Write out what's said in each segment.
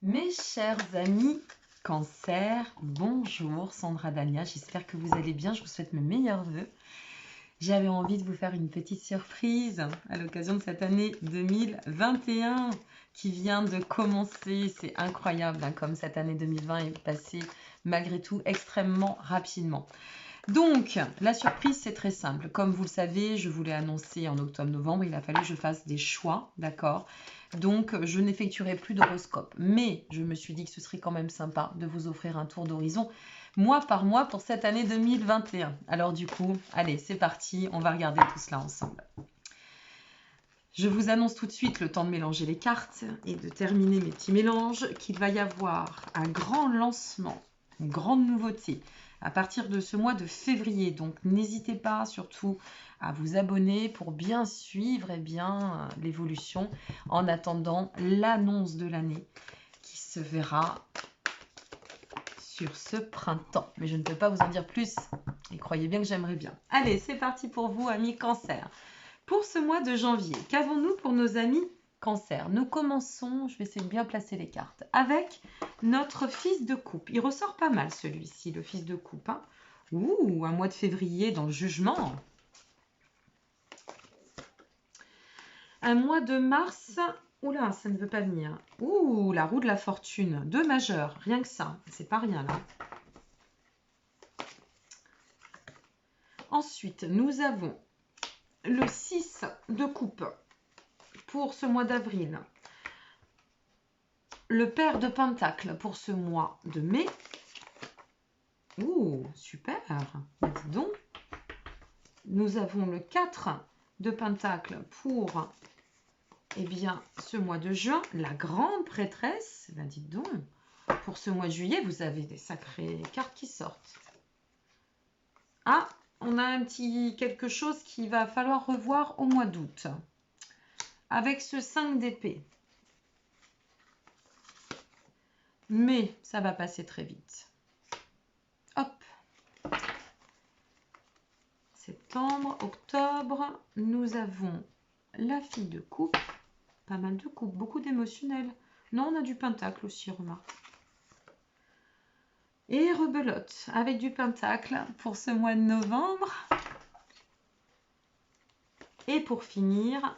Mes chers amis Cancer, bonjour Sandra Dania, j'espère que vous allez bien, je vous souhaite mes meilleurs vœux. J'avais envie de vous faire une petite surprise à l'occasion de cette année 2021 qui vient de commencer. C'est incroyable comme cette année 2020 est passée malgré tout extrêmement rapidement. Donc, la surprise, c'est très simple. Comme vous le savez, je voulais annoncer en octobre-novembre, il a fallu que je fasse des choix, d'accord? Donc, je n'effectuerai plus d'horoscope. Mais je me suis dit que ce serait quand même sympa de vous offrir un tour d'horizon mois par mois pour cette année 2021. Alors du coup, allez, c'est parti, on va regarder tout cela ensemble. Je vous annonce tout de suite, le temps de mélanger les cartes et de terminer mes petits mélanges, qu'il va y avoir un grand lancement, une grande nouveauté à partir de ce mois de février. Donc n'hésitez pas surtout à vous abonner pour bien suivre l'évolution en attendant l'annonce de l'année qui se verra sur ce printemps. Mais je ne peux pas vous en dire plus et croyez bien que j'aimerais bien. Allez, c'est parti pour vous, amis Cancer. Pour ce mois de janvier, qu'avons-nous pour nos amis Cancer? Nous commençons, je vais essayer de bien placer les cartes, avec notre fils de coupe. Il ressort pas mal celui-ci, le fils de coupe. Ouh, un mois de février dans le jugement. Un mois de mars. Oula, ça ne veut pas venir. Ouh, la roue de la fortune. 2 majeurs, rien que ça. C'est pas rien là. Ensuite, nous avons le 6 de coupe pour ce mois d'avril. Le pair de pentacle pour ce mois de mai. Ouh, super. Dis donc. Nous avons le 4 de pentacle pour ce mois de juin. La grande prêtresse. Dites donc. Pour ce mois de juillet, vous avez des sacrées cartes qui sortent. Ah, on a un petit quelque chose qu'il va falloir revoir au mois d'août. Avec ce 5 d'épée. Mais ça va passer très vite. Hop. Septembre, octobre, nous avons la fille de coupe. Pas mal de coupe, beaucoup d'émotionnel. Non, on a du pentacle aussi, remarque. Et rebelote avec du pentacle pour ce mois de novembre. Et pour finir,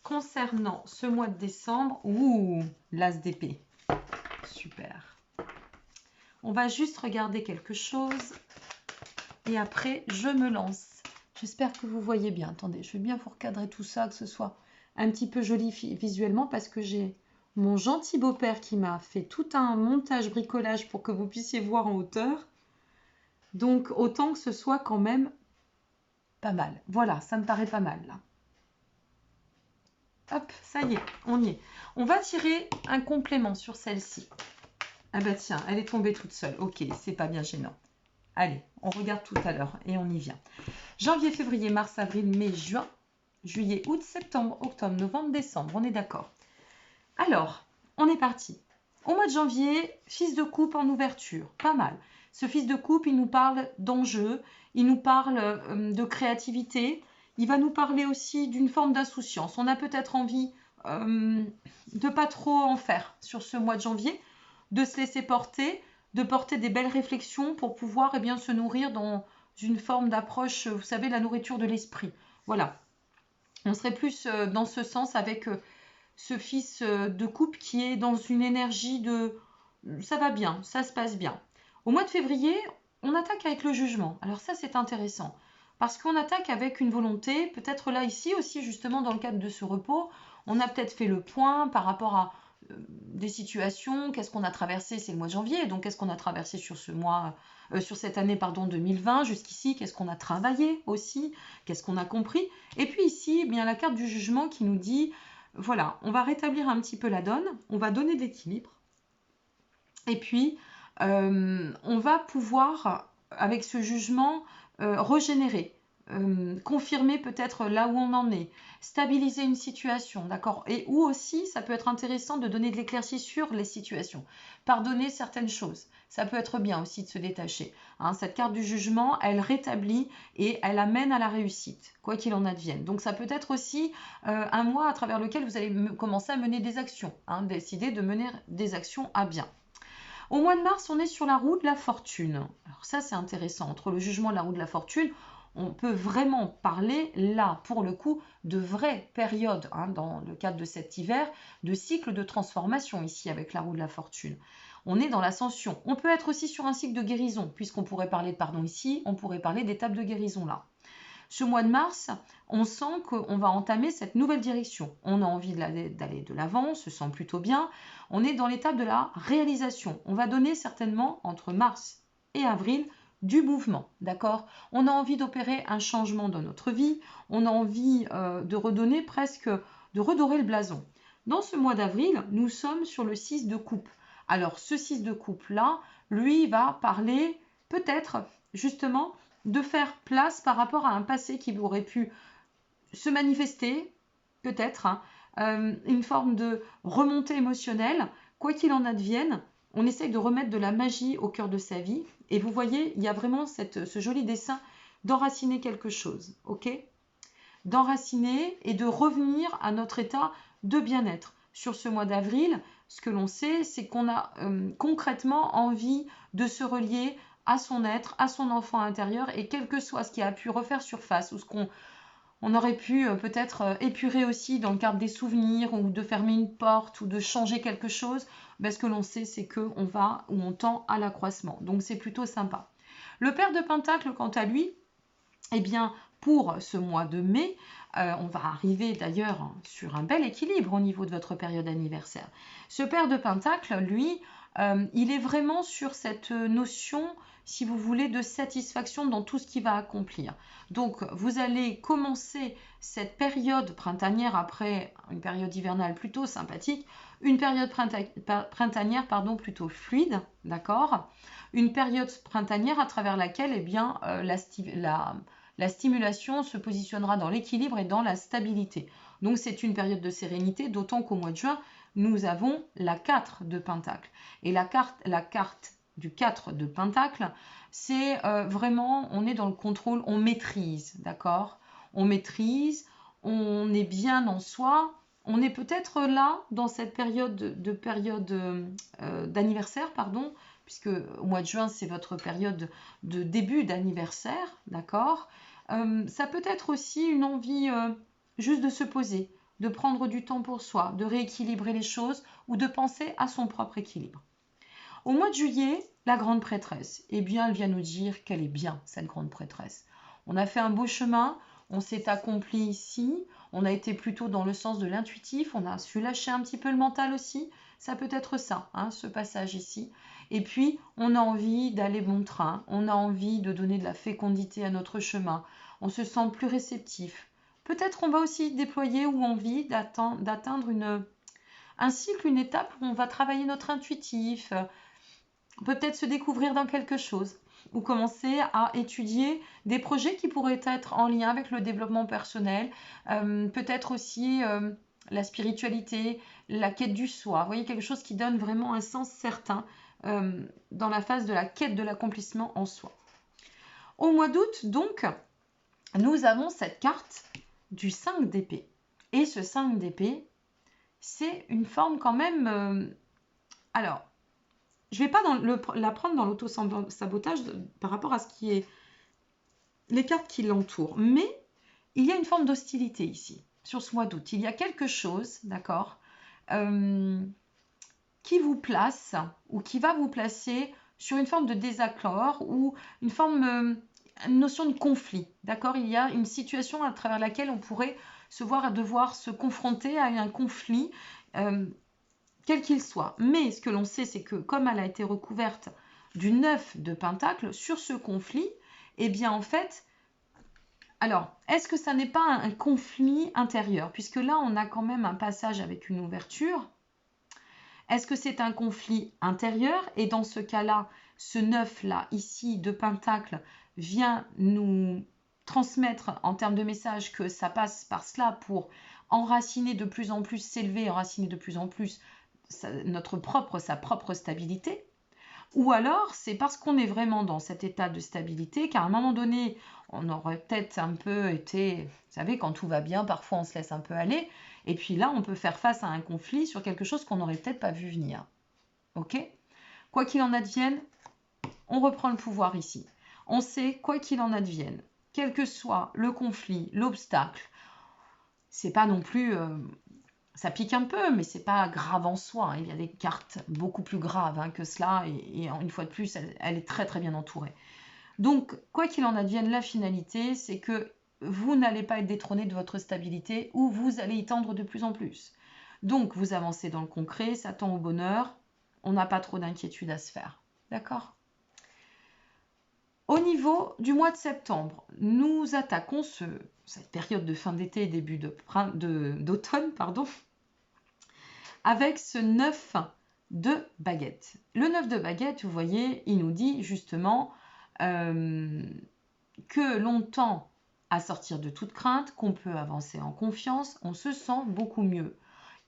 concernant ce mois de décembre, ouh, l'as d'épée. Super. On va juste regarder quelque chose et après, je me lance. J'espère que vous voyez bien. Attendez, je vais bien vous recadrer tout ça, que ce soit un petit peu joli visuellement parce que j'ai mon gentil beau-père qui m'a fait tout un montage bricolage pour que vous puissiez voir en hauteur. Donc, autant que ce soit quand même pas mal. Voilà, ça me paraît pas mal là. Hop, ça y est, on y est. On va tirer un complément sur celle-ci. Ah bah tiens, elle est tombée toute seule. Ok, c'est pas bien gênant. Allez, on regarde tout à l'heure et on y vient. Janvier, février, mars, avril, mai, juin, juillet, août, septembre, octobre, novembre, décembre. On est d'accord. Alors, on est parti. Au mois de janvier, fils de coupe en ouverture. Pas mal. Ce fils de coupe, il nous parle d'enjeux, il nous parle de créativité, il va nous parler aussi d'une forme d'insouciance. On a peut-être envie de pas trop en faire sur ce mois de janvier, de se laisser porter, de porter des belles réflexions pour pouvoir se nourrir dans une forme d'approche, vous savez, la nourriture de l'esprit. Voilà. On serait plus dans ce sens avec ce fils de coupe qui est dans une énergie de ça va bien, ça se passe bien. Au mois de février, on attaque avec le jugement. Alors ça, c'est intéressant. Parce qu'on attaque avec une volonté, peut-être là, ici aussi, justement, dans le cadre de ce repos, on a peut-être fait le point par rapport à des situations, qu'est-ce qu'on a traversé, c'est le mois de janvier, donc qu'est-ce qu'on a traversé sur ce mois, sur cette année, pardon, 2020, jusqu'ici, qu'est-ce qu'on a travaillé aussi, qu'est-ce qu'on a compris. Et puis ici, bien la carte du jugement qui nous dit, voilà, on va rétablir un petit peu la donne, on va donner de l'équilibre, et puis on va pouvoir, avec ce jugement, régénérer. confirmer peut-être là où on en est, stabiliser une situation, d'accord? Et ou aussi, ça peut être intéressant de donner de l'éclaircie sur les situations, pardonner certaines choses. Ça peut être bien aussi de se détacher. Hein. Cette carte du jugement, elle rétablit et elle amène à la réussite, quoi qu'il en advienne. Donc ça peut être aussi un mois à travers lequel vous allez commencer à mener des actions, hein, décider de mener des actions à bien. Au mois de mars, on est sur la roue de la fortune. Alors ça, c'est intéressant. Entre le jugement et la roue de la fortune, on peut vraiment parler, là, pour le coup, de vraies périodes, hein, dans le cadre de cet hiver, de cycle de transformation ici avec la roue de la fortune. On est dans l'ascension. On peut être aussi sur un cycle de guérison, puisqu'on pourrait parler de pardon ici, on pourrait parler d'étape de guérison là. Ce mois de mars, on sent qu'on va entamer cette nouvelle direction. On a envie d'aller de l'avant, on se sent plutôt bien. On est dans l'étape de la réalisation. On va donner certainement, entre mars et avril, du mouvement, d'accord? On a envie d'opérer un changement dans notre vie. On a envie de redonner presque, de redorer le blason. Dans ce mois d'avril, nous sommes sur le 6 de coupe. Alors, ce 6 de coupe-là, lui, va parler peut-être, justement, de faire place par rapport à un passé qui aurait pu se manifester, peut-être, hein, une forme de remontée émotionnelle. Quoi qu'il en advienne, on essaye de remettre de la magie au cœur de sa vie. Et vous voyez, il y a vraiment ce joli dessin d'enraciner quelque chose, ok? D'enraciner et de revenir à notre état de bien-être. Sur ce mois d'avril, ce que l'on sait, c'est qu'on a concrètement envie de se relier à son être, à son enfant intérieur, et quel que soit ce qui a pu refaire surface ou ce qu'on aurait pu peut-être épurer aussi dans le cadre des souvenirs ou de fermer une porte ou de changer quelque chose, ben, ce que l'on sait, c'est qu'on va ou on tend à l'accroissement. Donc c'est plutôt sympa. Le père de Pentacle, quant à lui, eh bien, pour ce mois de mai, on va arriver d'ailleurs sur un bel équilibre au niveau de votre période anniversaire. Ce père de Pentacle, lui, il est vraiment sur cette notion, si vous voulez, de satisfaction dans tout ce qu'il va accomplir. Donc, vous allez commencer cette période printanière après une période hivernale plutôt sympathique, une période printanière plutôt fluide, d'accord? Une période printanière à travers laquelle eh bien, la stimulation se positionnera dans l'équilibre et dans la stabilité. Donc c'est une période de sérénité, d'autant qu'au mois de juin, nous avons la 4 de Pentacle. Et la carte du 4 de Pentacle, c'est vraiment, on est dans le contrôle, on maîtrise, d'accord? On maîtrise, on est bien en soi, on est peut-être là, dans cette période d'anniversaire, pardon, puisque au mois de juin, c'est votre période de début d'anniversaire, d'accord? Ça peut être aussi une envie juste de se poser, de prendre du temps pour soi, de rééquilibrer les choses ou de penser à son propre équilibre. Au mois de juillet, la grande prêtresse, eh bien, elle vient nous dire qu'elle est bien, cette grande prêtresse. On a fait un beau chemin, on s'est accompli ici, on a été plutôt dans le sens de l'intuitif, on a su lâcher un petit peu le mental aussi, ça peut être ça, hein, ce passage ici. Et puis, on a envie d'aller bon train, on a envie de donner de la fécondité à notre chemin, on se sent plus réceptif. Peut-être on va aussi déployer ou envie d'atteindre un cycle, une étape où on va travailler notre intuitif, peut-être se découvrir dans quelque chose ou commencer à étudier des projets qui pourraient être en lien avec le développement personnel, peut-être aussi la spiritualité, la quête du soi. Vous voyez, quelque chose qui donne vraiment un sens certain dans la phase de la quête de l'accomplissement en soi. Au mois d'août, donc, nous avons cette carte du 5 d'épée. Et ce 5 d'épée, c'est une forme quand même... alors, je ne vais pas la prendre dans l'auto-sabotage par rapport à ce qui est les cartes qui l'entourent. Mais il y a une forme d'hostilité ici, sur ce mois d'août. Il y a quelque chose, d'accord, qui vous place ou qui va vous placer sur une forme de désaccord ou une forme, une notion de conflit, d'accord? Il y a une situation à travers laquelle on pourrait se voir à devoir se confronter à un conflit, quel qu'il soit. Mais ce que l'on sait, c'est que comme elle a été recouverte du 9 de Pentacle, sur ce conflit, eh bien en fait, alors, est-ce que ça n'est pas un conflit intérieur? Puisque là, on a quand même un passage avec une ouverture. Est-ce que c'est un conflit intérieur? Et dans ce cas-là, ce 9 là, ici, de Pentacle, vient nous transmettre en termes de message que ça passe par cela pour enraciner de plus en plus, s'élever, enraciner de plus en plus sa propre stabilité. Ou alors, c'est parce qu'on est vraiment dans cet état de stabilité qu'à un moment donné, on aurait peut-être un peu été, vous savez, quand tout va bien, parfois on se laisse un peu aller, et puis là, on peut faire face à un conflit sur quelque chose qu'on n'aurait peut-être pas vu venir. Ok ? Quoi qu'il en advienne, on reprend le pouvoir ici. On sait, quoi qu'il en advienne, quel que soit le conflit, l'obstacle, c'est pas non plus... ça pique un peu, mais c'est pas grave en soi. Hein. Il y a des cartes beaucoup plus graves que cela, et une fois de plus, elle est très très bien entourée. Donc, quoi qu'il en advienne, la finalité, c'est que vous n'allez pas être détrôné de votre stabilité, ou vous allez y tendre de plus en plus. Donc, vous avancez dans le concret, ça tend au bonheur, on n'a pas trop d'inquiétude à se faire. D'accord ? Au niveau du mois de septembre, nous attaquons cette période de fin d'été et début d'automne, avec ce 9 de baguette. Le 9 de baguette, vous voyez, il nous dit justement que l'on tend à sortir de toute crainte, qu'on peut avancer en confiance, on se sent beaucoup mieux.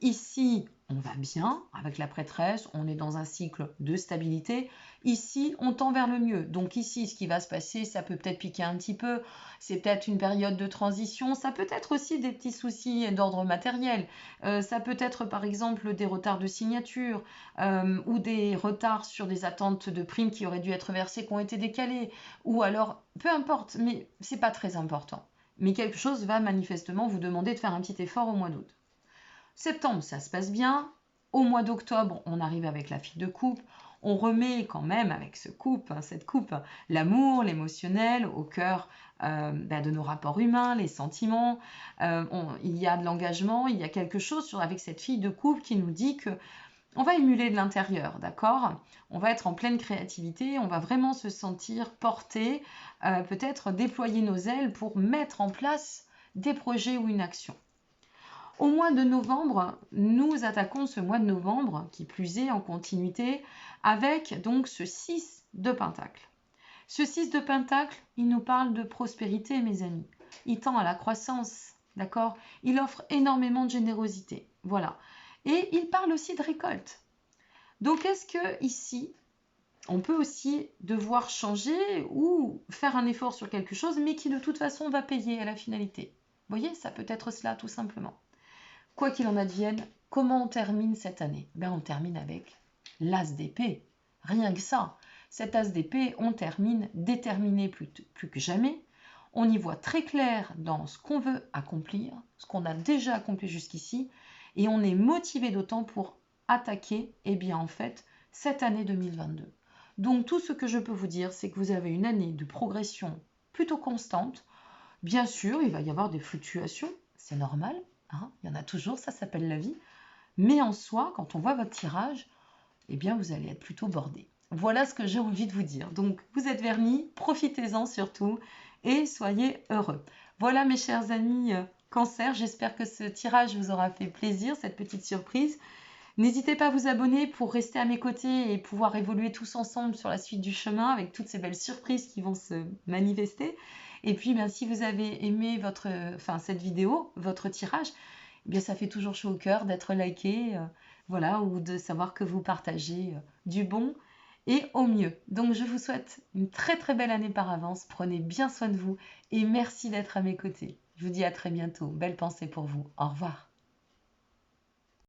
Ici, on va bien avec la prêtresse, on est dans un cycle de stabilité. Ici, on tend vers le mieux. Donc ici, ce qui va se passer, ça peut peut-être piquer un petit peu, c'est peut-être une période de transition, ça peut être aussi des petits soucis d'ordre matériel, ça peut être par exemple des retards de signature ou des retards sur des attentes de primes qui auraient dû être versées, qui ont été décalées, ou alors, peu importe, mais c'est pas très important. Mais quelque chose va manifestement vous demander de faire un petit effort au mois d'août. Septembre, ça se passe bien. Au mois d'octobre, on arrive avec la fille de coupe. On remet quand même avec cette coupe, l'amour, l'émotionnel au cœur de nos rapports humains, les sentiments. Il y a de l'engagement, il y a quelque chose avec cette fille de coupe qui nous dit que on va émuler de l'intérieur, d'accord ? On va être en pleine créativité, on va vraiment se sentir porté, peut-être déployer nos ailes pour mettre en place des projets ou une action. Au mois de novembre, nous attaquons ce mois de novembre, qui plus est en continuité, avec donc ce 6 de Pentacle. Ce 6 de Pentacle, il nous parle de prospérité, mes amis. Il tend à la croissance, d'accord ? Il offre énormément de générosité, voilà. Et il parle aussi de récolte. Donc, est-ce que ici, on peut aussi devoir changer ou faire un effort sur quelque chose, mais qui de toute façon va payer à la finalité ? Vous voyez, ça peut être cela tout simplement. Quoi qu'il en advienne, comment on termine cette année ? On termine avec l'as d'épée. Rien que ça. Cet as d'épée, on termine déterminé plus que jamais. On y voit très clair dans ce qu'on veut accomplir, ce qu'on a déjà accompli jusqu'ici, et on est motivé d'autant pour attaquer, cette année 2022. Donc tout ce que je peux vous dire, c'est que vous avez une année de progression plutôt constante. Bien sûr, il va y avoir des fluctuations, c'est normal. Il y en a toujours, ça s'appelle la vie. Mais en soi, quand on voit votre tirage, vous allez être plutôt bordé. Voilà ce que j'ai envie de vous dire. Donc, vous êtes vernis, profitez-en surtout et soyez heureux. Voilà mes chers amis Cancer, j'espère que ce tirage vous aura fait plaisir, cette petite surprise. N'hésitez pas à vous abonner pour rester à mes côtés et pouvoir évoluer tous ensemble sur la suite du chemin avec toutes ces belles surprises qui vont se manifester. Et puis, si vous avez aimé cette vidéo, votre tirage, ça fait toujours chaud au cœur d'être liké, ou de savoir que vous partagez du bon et au mieux. Donc, je vous souhaite une très très belle année par avance. Prenez bien soin de vous et merci d'être à mes côtés. Je vous dis à très bientôt. Belle pensée pour vous. Au revoir.